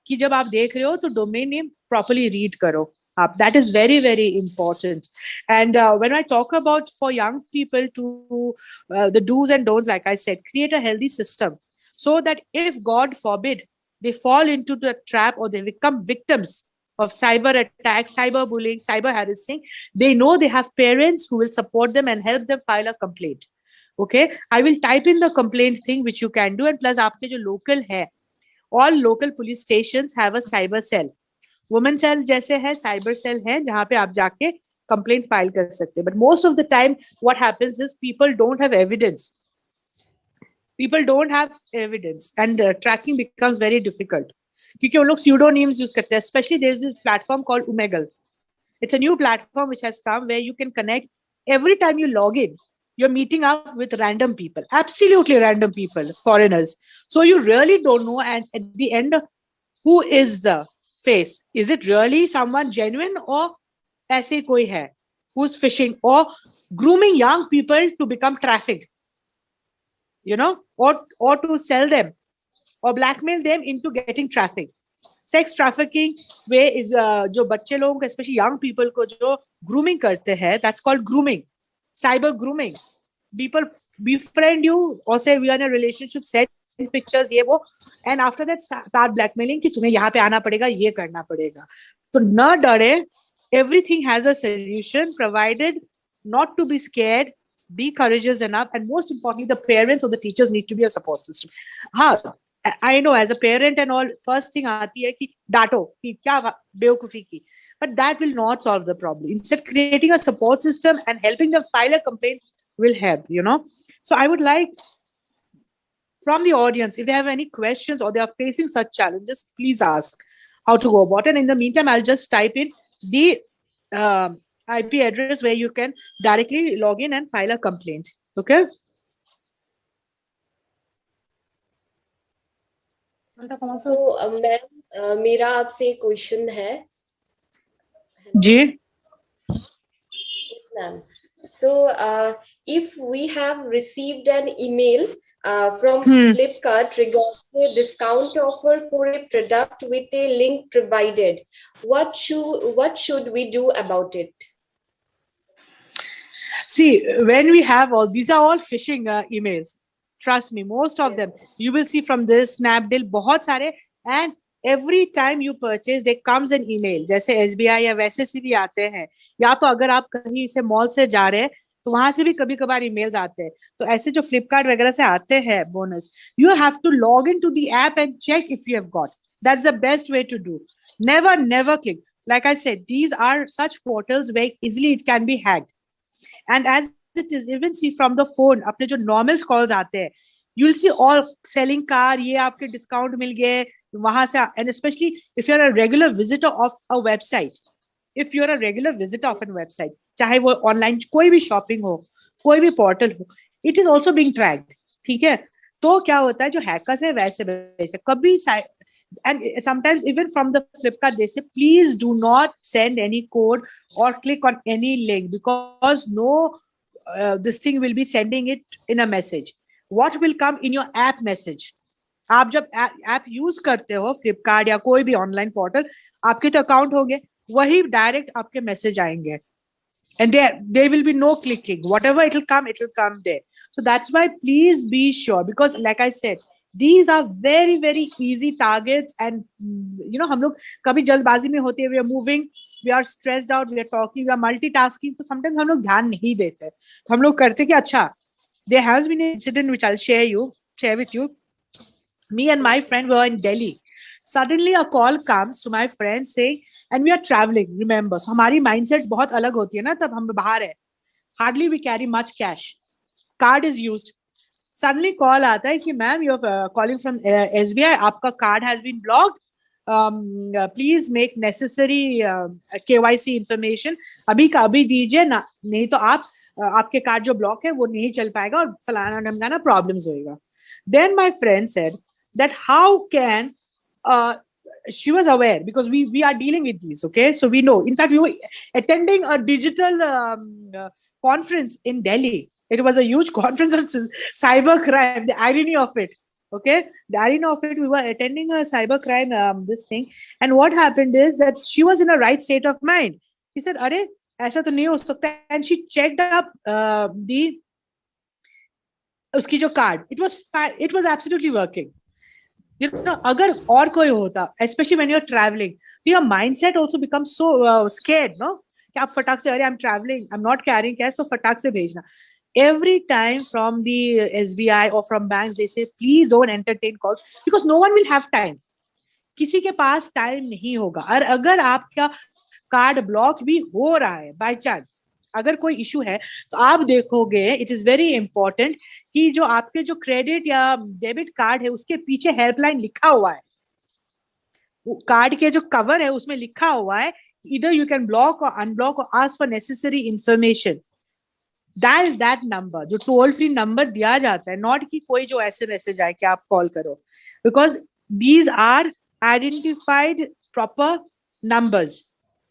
कि जब आप देख रहे हो तो domain name properly read करो. That is very, very important. And when I talk about for young people to the do's and don'ts, like I said, create a healthy system. So that if God forbid they fall into the trap or they become victims of cyber attacks, cyber bullying, cyber harassing, they know they have parents who will support them and help them file a complaint. Okay, I will type in the complaint thing which you can do, and plus आपके जो local है, all local police stations have a cyber cell. Women cell जैसे है, cyber cell है जहाँ पे आप जाके complaint file कर सकते. But most of the time, what happens is people don't have evidence. People don't have evidence, and tracking becomes very difficult. क्योंकि उन लोग pseudonyms use करते हैं. Especially there is this platform called Omegle. It's a new platform which has come where you can connect. Every time you log in, you're meeting up with random people, absolutely random people, foreigners. So you really don't know. And at the end, who is the face? Is it really someone genuine, or ऐसे कोई है who's fishing or grooming young people to become trafficked? Or to sell them or blackmail them into getting trafficked. Sex trafficking way is जो बच्चे लोगों को, especially young people को जो grooming करते हैं, that's called grooming, cyber grooming. People befriend you or say we are in a relationship, send pictures ये वो, and after that start blackmailing कि तुम्हें यहाँ पे आना पड़ेगा, ये करना पड़ेगा. तो न डरे, Everything has a solution, provided not to be scared, be courageous enough, and most importantly, the parents or the teachers need to be a support system. हाँ, I know as a parent and all, first thing आती है कि डांटो कि क्या बेवकूफी की, but that will not solve the problem. Instead, creating a support system and helping them file a complaint will help, you know. So I would like from the audience, if they have any questions or they are facing such challenges, please ask how to go about it. And in the meantime, I'll just type in the IP address where you can directly log in and file a complaint. Okay.
So, ma'am, मेरा आपसे एक question है.
जी.
Ma'am. So, if we have received an email from Flipkart regarding a discount offer for a product with a link provided, what should we do about it?
See, when we have all these are all phishing emails. Trust me, most of them you will see from this Snapdeal, बहुत सारे, and every time you purchase there comes an email. जैसे SBI या वैसे से भी आते हैं, या तो अगर आप कहीं से मॉल से जा रहे हैं तो वहां से भी कभी कभार ईमेल्स आते हैं. तो ऐसे जो फ्लिपकार्ट वगैरह से आते हैं bonus, you have to log into the app and check if you have got. That's the best way to do. Never click. Like I said, these are such portals where easily it can be hacked. And as it is, even see from the phone, अपने जो normal calls आते हैं, you'll see all selling car, ये आपके discount मिल गए वहां से. And especially if you're a regular visitor of a website, चाहे वो online कोई भी shopping हो, कोई भी portal हो, it is also being tracked. ठीक है. तो क्या होता है, जो hackers है वैसे कभी, and sometimes even from the Flipkart they say please do not send any code or click on any link, because no this thing will be sending it in a message. What will come in your app message? आप जब app use करते हो फ्लिपकार्ट या कोई भी online portal, आपके जो account होंगे वही डायरेक्ट आपके मैसेज आएंगे. And there will be no clicking. Whatever it will come there. So that's why please be sure, because like I said, these are very easy targets. And you know, हम लोग कभी जल्दबाजी में होते हैं, we are moving, we are stressed out, we are talking, we are multitasking, तो sometimes हम लोग ध्यान नहीं देते. तो हम लोग करते कि अच्छा, there has been an incident which I'll share with you. Me and my friend were in Delhi. Suddenly a call comes to my friend saying, and we are traveling, remember, so हमारी mindset बहुत अलग होती है ना, तब हम बाहर है, hardly we carry much cash, card is used. Suddenly call आता है कि ma'am, you're calling from SBI, आपका card has been blocked, please make necessary KYC information अभी का अभी दीजिए ना, नहीं तो आप आपके कार्ड जो ब्लॉक है वो नहीं चल पाएगा और फलाना ढमकाना प्रॉब्लम्स होएगा. Then my friend said that how can she was aware, because we are dealing with these, okay, so we know. In fact, we were attending a digital conference in Delhi. It was a huge conference on cyber crime, the irony of it, okay, the irony of it, we were attending a cyber crime this thing. And what happened is that she was in a right state of mind. She said, अरे ऐसा तो नहीं हो सकता, and she checked up the उसकी जो card, it was absolutely working. You know, अगर और कोई होता, especially when you're traveling, your mindset also becomes so scared, no? कि आप फटाक से, अरे I'm traveling, I'm not carrying cash, तो फटाक से भेजना. Every time from the SBI or from banks, they say, please don't entertain calls, because no one will have time. किसी के पास time नहीं होगा. और अगर आपका कार्ड ब्लॉक भी हो रहा है बाय चांस, अगर कोई इशू है, तो आप देखोगे, इट इज वेरी इंपॉर्टेंट कि जो आपके जो क्रेडिट या डेबिट कार्ड है उसके पीछे हेल्पलाइन लिखा हुआ है, कार्ड के जो कवर है उसमें लिखा हुआ है, either you can block or unblock or ask for necessary information. Dial that number, जो टोल फ्री नंबर दिया जाता है, नॉट कि कोई जो ऐसे मैसेज आए कि आप कॉल करो, because these are identified proper numbers.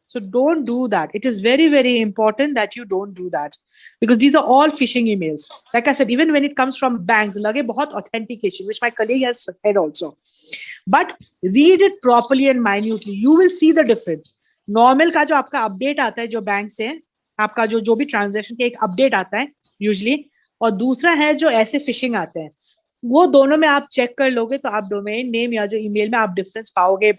So don't do that. It is very important that you don't do that, because these are all phishing emails. Like I said, even when it comes from banks, lage bahut authentication, which my colleague has said also. But read it properly and minutely. You will see the difference. Normal का जो आपका update आता है जो bank से, आपका जो भी ट्रांजैक्शन का एक अपडेट आता है यूजुअली, और दूसरा है जो ऐसे फिशिंग आते हैं, वो दोनों में आप चेक कर लोगे तो आप डोमेन नेम या जो ईमेल में आप डिफरेंस पाओगे.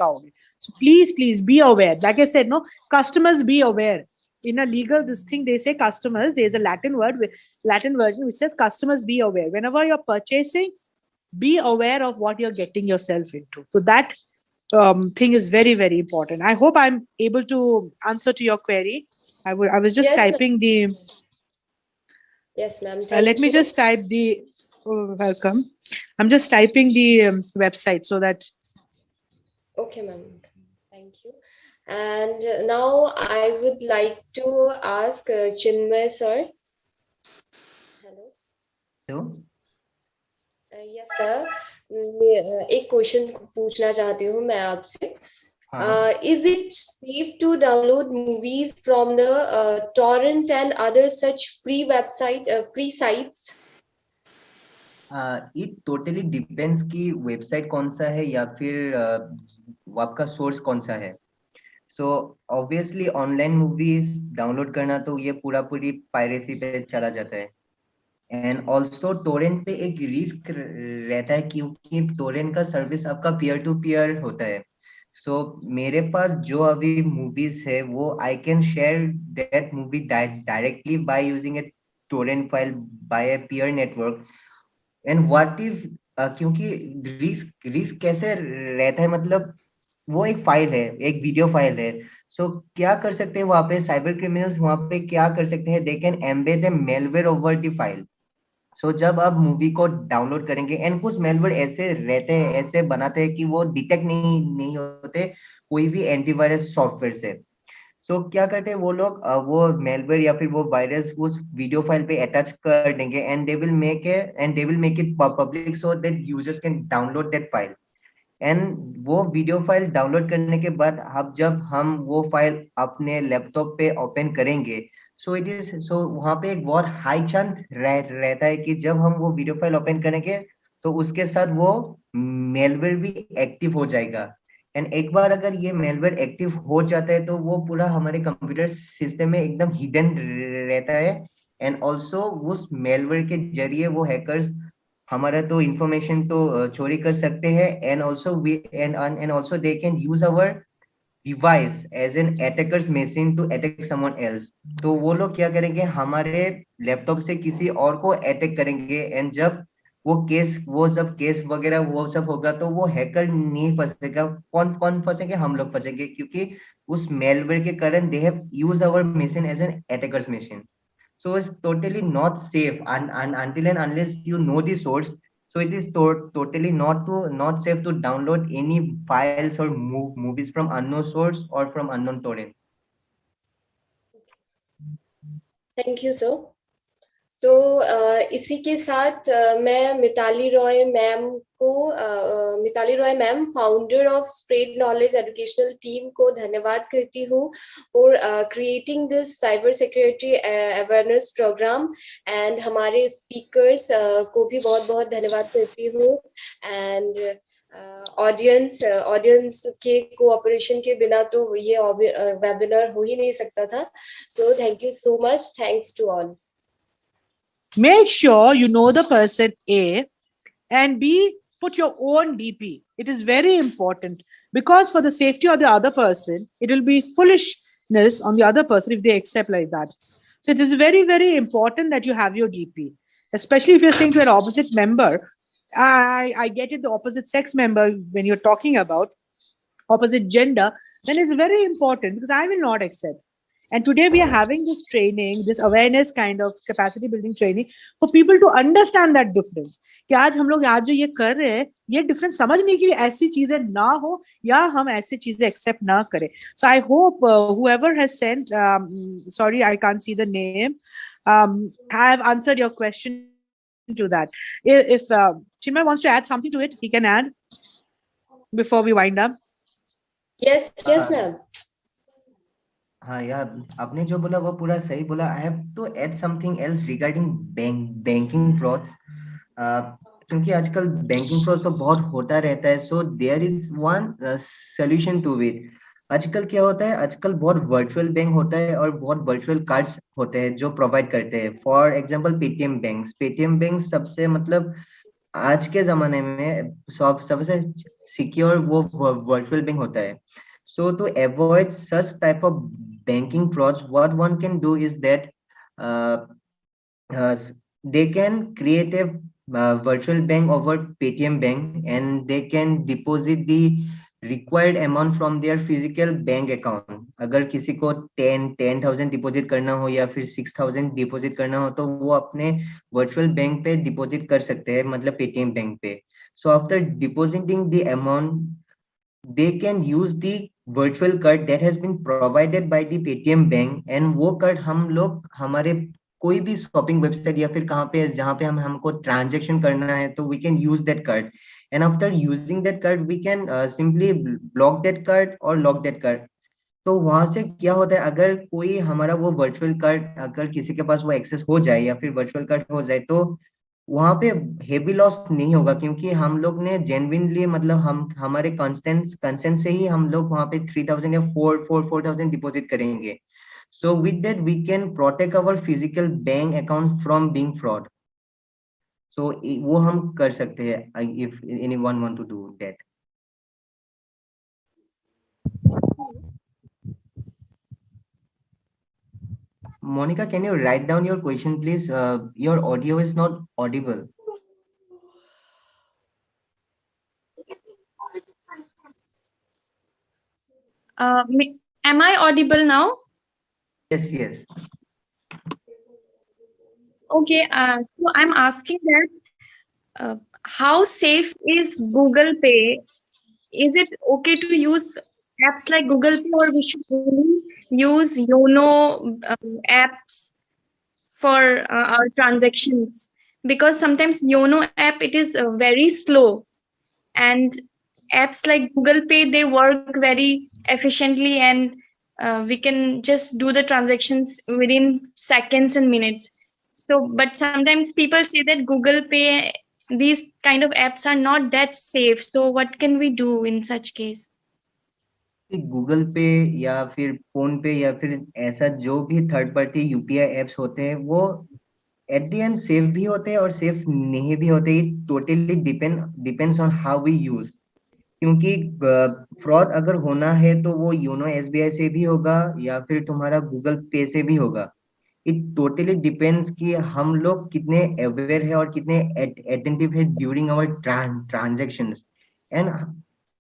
So please be aware. Like I said, no, customers be aware. In a legal this thing they say customers, there's a Latin version which says customers be aware. Whenever you're purchasing, be aware of what you're getting yourself into. So that thing is very important. I hope I'm able to answer to your query. I was just
Yes,
typing the
yes, ma'am.
let
Thank
me
you.
just type the welcome. I'm just typing the website so that
Okay, ma'am. Thank you. And now I would like to ask Chinmay sir. Hello.
So,
Yes, sir. मैं एक question पूछना चाहती हूँ मैं आपसे.
हाँ.
Is it safe to download movies from the torrent and other such free sites?
It totally depends कि website कौन सा है या फिर आपका सोर्स कौन सा है. So obviously online movies download करना तो ये पूरी पायरेसी पे चला जाता है. एंड ऑल्सो टोरेंट पे एक रिस्क रहता है क्योंकि टोरेंट का सर्विस आपका पीयर टू पीयर होता है. सो मेरे पास जो अभी मूवीज है वो I can share that movie directly by using A Torrent file by A peer network. And what if क्योंकि रिस्क कैसे रहता है, मतलब वो एक फाइल है, एक वीडियो फाइल है. सो क्या कर सकते हैं वहां पे साइबर क्रिमिनल्स, वहां पे क्या कर सकते हैं, they can embed a malware over the file. So जब आप मूवी को डाउनलोड करेंगे एंड कुछ मेलवेयर ऐसे रहते हैं, ऐसे बनाते हैं कि वो डिटेक्ट नहीं होते कोई भी एंटीवायरस सॉफ्टवेयर से. सो क्या करते हैं वो लोग, वो मेलवेयर या फिर वो वायरस उस वीडियो फाइल पे अटैच कर देंगे and they will make it public so that users can download that file. And वो वीडियो फाइल डाउनलोड करने के बाद अब जब हम वो फाइल अपने लैपटॉप पे ओपन करेंगे, सो वहां पे एक बहुत हाई चांस रहता है कि जब हम वो वीडियो फाइल ओपन करेंगे तो उसके साथ वो मेलवेयर भी एक्टिव हो जाएगा. एंड एक बार अगर ये मेलवेयर एक्टिव हो जाता है तो वो पूरा हमारे कंप्यूटर सिस्टम में एकदम हिडन रहता है. एंड ऑल्सो उस मेलवेयर के जरिए वो हैकर्स हमारा तो इंफॉर्मेशन तो चोरी कर सकते हैं. And also we and also they can use our device as an attacker's machine to attack someone else. तो वो लोग क्या करेंगे, हमारे लैपटॉप से किसी और को अटैक करेंगे. एंड जब वो जब केस वगैरह वो सब होगा तो वो हैकर नहीं फंसेगा. कौन कौन फंसेंगे, हम लोग फंसेंगे क्योंकि उस मेलवेयर के कारण they have use our machine as an attacker's machine. So it's totally not safe until and unless you know the source. So it is totally not safe to download any files or movies from unknown source or from unknown torrents.
Thank you, sir. तो इसी के साथ मैं Mitali Roy ma'am founder of spread knowledge educational team को धन्यवाद करती हूँ for creating this cyber security awareness program. And हमारे स्पीकर्स को भी बहुत बहुत धन्यवाद करती हूँ. एंड ऑडियंस के कोऑपरेशन के बिना तो ये वेबिनार हो ही नहीं सकता था. So thank you so much. Thanks to all.
make sure you know the person A, and B, put your own DP. It is very important because for the safety of the other person, it will be foolishness on the other person if they accept like that. So it is very important that you have your DP, especially if you're saying to an opposite member. I get it, the opposite sex member, when you're talking about opposite gender, then it's very important because I will not accept. And today we are having this training, this awareness kind of capacity building training for people to understand that difference. कि आज हम लोग आज जो ये कर रहे हैं, ये difference समझने की ऐसी चीजें ना हो या हम ऐसी चीजें accept ना करें. So I hope whoever has sent, sorry I can't see the name, I have answered your question to that. If Chinmay wants to add something to it, he can add before we wind up.
Yes, ma'am.
हाँ यार, आपने जो बोला वो पूरा सही बोला. I have to add something else regarding banking frauds. क्योंकि आजकल बैंकिंग फ्रॉड तो बहुत होता रहता है. So there is one solution to it. आजकल क्या होता है, आजकल बहुत वर्चुअल बैंक होता है और बहुत वर्चुअल कार्ड्स होते हैं जो प्रोवाइड करते हैं. फॉर एग्जांपल पेटीएम बैंक सबसे मतलब आज के जमाने में सबसे सिक्योर वो वर्चुअल बैंक होता है. So to avoid such type of banking frauds, what one can do is that uh, they can create a virtual bank over Paytm bank, and they can deposit the required amount from their physical bank account. अगर किसी को 10,000 deposit करना हो या फिर 6,000 deposit करना हो तो वो अपने वर्चुअल बैंक पे डिपॉजिट कर सकते हैं, मतलब पेटीएम बैंक पे. So after depositing the amount, they can use the virtual card that has been provided by the Paytm bank, and वो कार्ड हम लोग हमारे कोई भी शॉपिंग वेबसाइट या फिर कहाँ पे जहाँ पे हमको ट्रांजेक्शन करना है तो we can use that card. And after using that card we can simply block that card और लॉक दैट कार्ड. तो वहां से क्या होता है, अगर कोई हमारा वो वर्चुअल कार्ड अगर किसी के पास वो एक्सेस हो जाए या फिर वर्चुअल कार्ड हो जाए तो वहां पे हेवी लॉस नहीं होगा, क्योंकि हम लोग ने जेन्युइनली मतलब हम हमारे कंसेंट से ही हम लोग वहां पे 3,000 या 4,000 डिपॉजिट करेंगे. So with that we can protect our physical bank account from being fraud. So वो हम कर सकते हैं if anyone want to do that. Monica, can you write down your question, please? Your audio is not audible.
Am I audible now?
Yes, yes.
Okay, so I'm asking that how safe is Google Pay? Is it okay to use apps like Google Pay, or we should only use YONO apps for our transactions? Because sometimes YONO app, it is very slow, and apps like Google Pay, they work very efficiently, and we can just do the transactions within seconds and minutes. So, but sometimes people say that Google Pay, these kind of apps are not that safe. So, what can we do in such case?
Google पे या फिर phone पे या फिर ऐसा जो भी third party UPI apps होते हैं वो एट द एंड सेफ भी होते हैं और सेफ नहीं भी होते. It totally depends on how we use. क्योंकि फ्रॉड अगर होना है तो वो योनो एसबीआई से भी होगा या फिर तुम्हारा गूगल पे से भी होगा. इट टोटली डिपेंड्स कि हम लोग कितने अवेयर है और कितने अटेंटिव है ड्यूरिंग आवर ट्रांजेक्शंस. एंड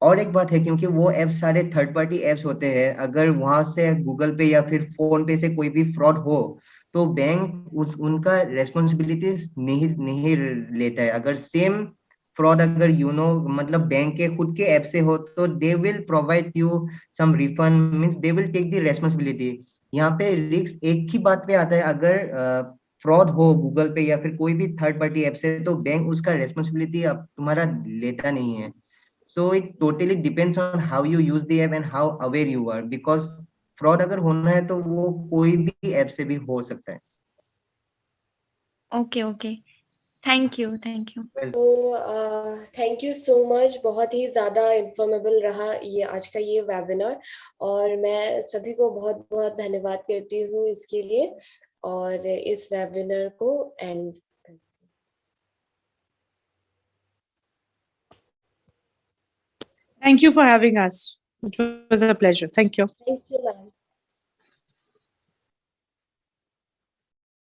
और एक बात है, क्योंकि वो एप्स सारे थर्ड पार्टी एप्स होते हैं, अगर वहां से गूगल पे या फिर फोन पे से कोई भी फ्रॉड हो तो बैंक उनका रेस्पॉन्सिबिलिटीज नहीं लेता है. अगर सेम फ्रॉड अगर मतलब बैंक के खुद के ऐप से हो तो they will provide you some refund, means they will take the responsibility. यहाँ पे रिस्क एक ही बात पे आता है, अगर फ्रॉड हो गूगल पे या फिर कोई भी थर्ड पार्टी ऐप से तो बैंक उसका रेस्पॉन्सिबिलिटी अब तुम्हारा लेता नहीं है. So it totally depends on how you use the app and how aware you are, because fraud अगर होना है तो वो कोई भी ऐप से भी हो सकता है.
Okay, okay. Thank you, thank you.
तो थैंक यू सो मच. बहुत ही ज़्यादा इंफॉर्मेबल रहा ये आज का ये वेबिनार, और मैं सभी को बहुत बहुत धन्यवाद करती हूँ इसके लिए, और इस वेबिनार को and.
Thank you for having us. It was a pleasure. Thank you.
Thank you ma'am.